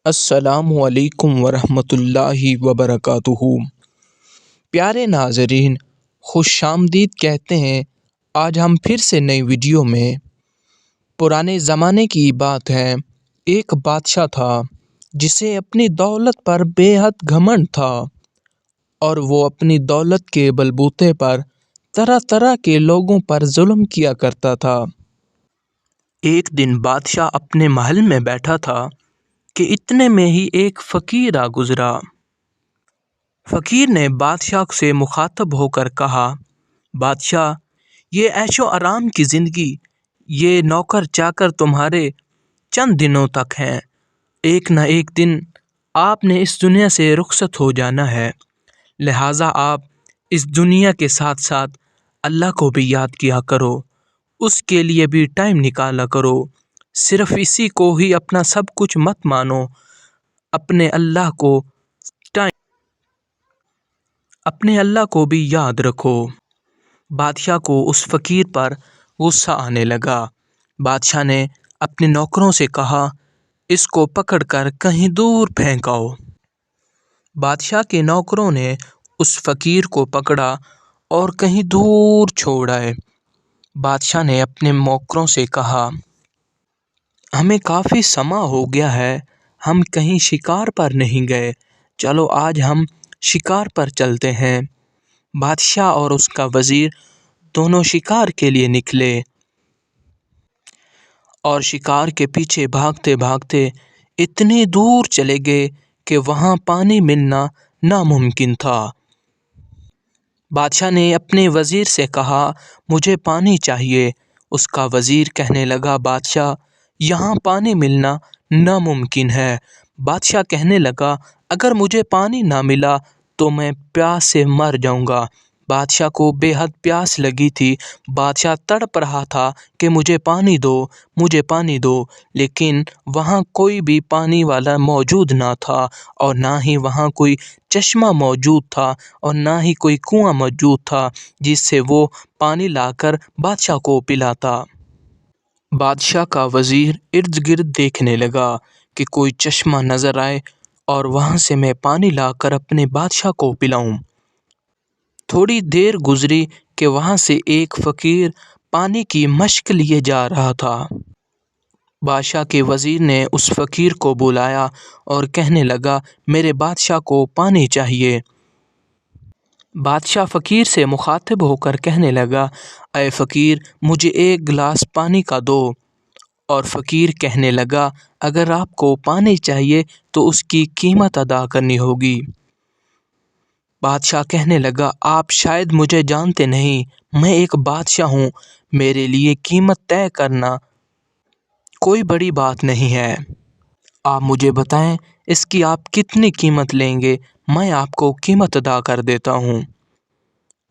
السلام علیکم ورحمۃ اللہ وبرکاتہ۔ پیارے ناظرین، خوش آمدید کہتے ہیں۔ آج ہم پھر سے نئی ویڈیو میں پرانے زمانے کی بات ہے۔ ایک بادشاہ تھا جسے اپنی دولت پر بے حد گھمنڈ تھا اور وہ اپنی دولت کے بلبوتے پر طرح طرح کے لوگوں پر ظلم کیا کرتا تھا۔ ایک دن بادشاہ اپنے محل میں بیٹھا تھا کہ اتنے میں ہی ایک فقیر آ گزرا۔ فقیر نے بادشاہ سے مخاطب ہو کر کہا، بادشاہ، یہ عیش و آرام کی زندگی، یہ نوکر چاکر تمہارے چند دنوں تک ہیں۔ ایک نہ ایک دن آپ نے اس دنیا سے رخصت ہو جانا ہے، لہٰذا آپ اس دنیا کے ساتھ ساتھ اللہ کو بھی یاد کیا کرو، اس کے لیے بھی ٹائم نکالا کرو۔ صرف اسی کو ہی اپنا سب کچھ مت مانو، اپنے اللہ کو بھی یاد رکھو۔ بادشاہ کو اس فقیر پر غصہ آنے لگا۔ بادشاہ نے اپنے نوکروں سے کہا، اس کو پکڑ کر کہیں دور پھینکاؤ۔ بادشاہ کے نوکروں نے اس فقیر کو پکڑا اور کہیں دور چھوڑ آئے۔ بادشاہ نے اپنے نوکروں سے کہا، ہمیں کافی سمے ہو گیا ہے، ہم کہیں شکار پر نہیں گئے، چلو آج ہم شکار پر چلتے ہیں۔ بادشاہ اور اس کا وزیر دونوں شکار کے لیے نکلے اور شکار کے پیچھے بھاگتے بھاگتے اتنی دور چلے گئے کہ وہاں پانی ملنا ناممکن تھا۔ بادشاہ نے اپنے وزیر سے کہا، مجھے پانی چاہیے۔ اس کا وزیر کہنے لگا، بادشاہ، یہاں پانی ملنا ناممکن ہے۔ بادشاہ کہنے لگا، اگر مجھے پانی نہ ملا تو میں پیاس سے مر جاؤں گا۔ بادشاہ کو بے حد پیاس لگی تھی۔ بادشاہ تڑپ رہا تھا کہ مجھے پانی دو، مجھے پانی دو، لیکن وہاں کوئی بھی پانی والا موجود نہ تھا اور نہ ہی وہاں کوئی چشمہ موجود تھا اور نہ ہی کوئی کنواں موجود تھا جس سے وہ پانی لا کر بادشاہ کو پلاتا۔ بادشاہ کا وزیر ارد گرد دیکھنے لگا کہ کوئی چشمہ نظر آئے اور وہاں سے میں پانی لا کر اپنے بادشاہ کو پلاؤں۔ تھوڑی دیر گزری کہ وہاں سے ایک فقیر پانی کی مشک لیے جا رہا تھا۔ بادشاہ کے وزیر نے اس فقیر کو بلایا اور کہنے لگا، میرے بادشاہ کو پانی چاہیے۔ بادشاہ فقیر سے مخاطب ہو کر کہنے لگا، اے فقیر، مجھے ایک گلاس پانی کا دو۔ اور فقیر کہنے لگا، اگر آپ کو پانی چاہیے تو اس کی قیمت ادا کرنی ہوگی۔ بادشاہ کہنے لگا، آپ شاید مجھے جانتے نہیں، میں ایک بادشاہ ہوں، میرے لیے قیمت طے کرنا کوئی بڑی بات نہیں ہے۔ آپ مجھے بتائیں اس کی آپ کتنی قیمت لیں گے، میں آپ کو قیمت ادا کر دیتا ہوں۔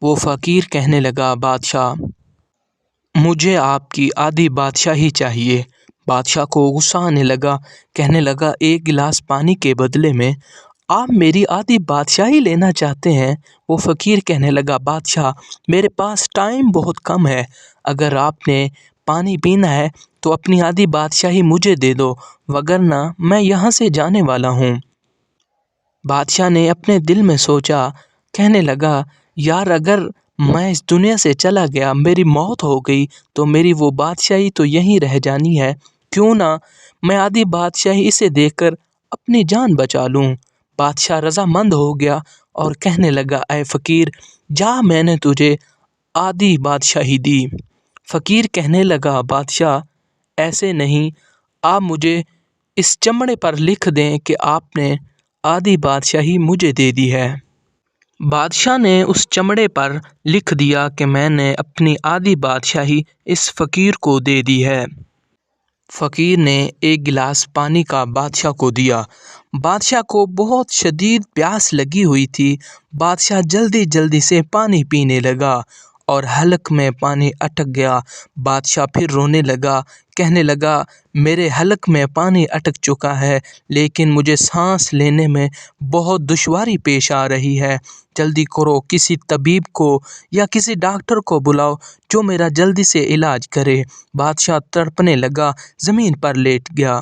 وہ فقیر کہنے لگا، بادشاہ، مجھے آپ کی آدھی بادشاہی چاہیے۔ بادشاہ کو غصہ آنے لگا، کہنے لگا، ایک گلاس پانی کے بدلے میں آپ میری آدھی بادشاہی لینا چاہتے ہیں؟ وہ فقیر کہنے لگا، بادشاہ، میرے پاس ٹائم بہت کم ہے، اگر آپ نے پانی پینا ہے تو اپنی آدھی بادشاہی مجھے دے دو، وگرنہ میں یہاں سے جانے والا ہوں۔ بادشاہ نے اپنے دل میں سوچا، کہنے لگا، یار، اگر میں اس دنیا سے چلا گیا، میری موت ہو گئی تو میری وہ بادشاہی تو یہیں رہ جانی ہے، کیوں نہ میں آدھی بادشاہی اسے دے کر اپنی جان بچا لوں۔ بادشاہ رضامند ہو گیا اور کہنے لگا، اے فقیر، جا، میں نے تجھے آدھی بادشاہی دی۔ فقیر کہنے لگا، بادشاہ، ایسے نہیں، آپ مجھے اس چمڑے پر لکھ دیں کہ آپ نے آدھی بادشاہی مجھے دے دی ہے۔ بادشاہ نے اس چمڑے پر لکھ دیا کہ میں نے اپنی آدھی بادشاہی اس فقیر کو دے دی ہے۔ فقیر نے ایک گلاس پانی کا بادشاہ کو دیا۔ بادشاہ کو بہت شدید پیاس لگی ہوئی تھی۔ بادشاہ جلدی جلدی سے پانی پینے لگا اور حلق میں پانی اٹک گیا۔ بادشاہ پھر رونے لگا، کہنے لگا، میرے حلق میں پانی اٹک چکا ہے، لیکن مجھے سانس لینے میں بہت دشواری پیش آ رہی ہے، جلدی کرو، کسی طبیب کو یا کسی ڈاکٹر کو بلاؤ جو میرا جلدی سے علاج کرے۔ بادشاہ تڑپنے لگا، زمین پر لیٹ گیا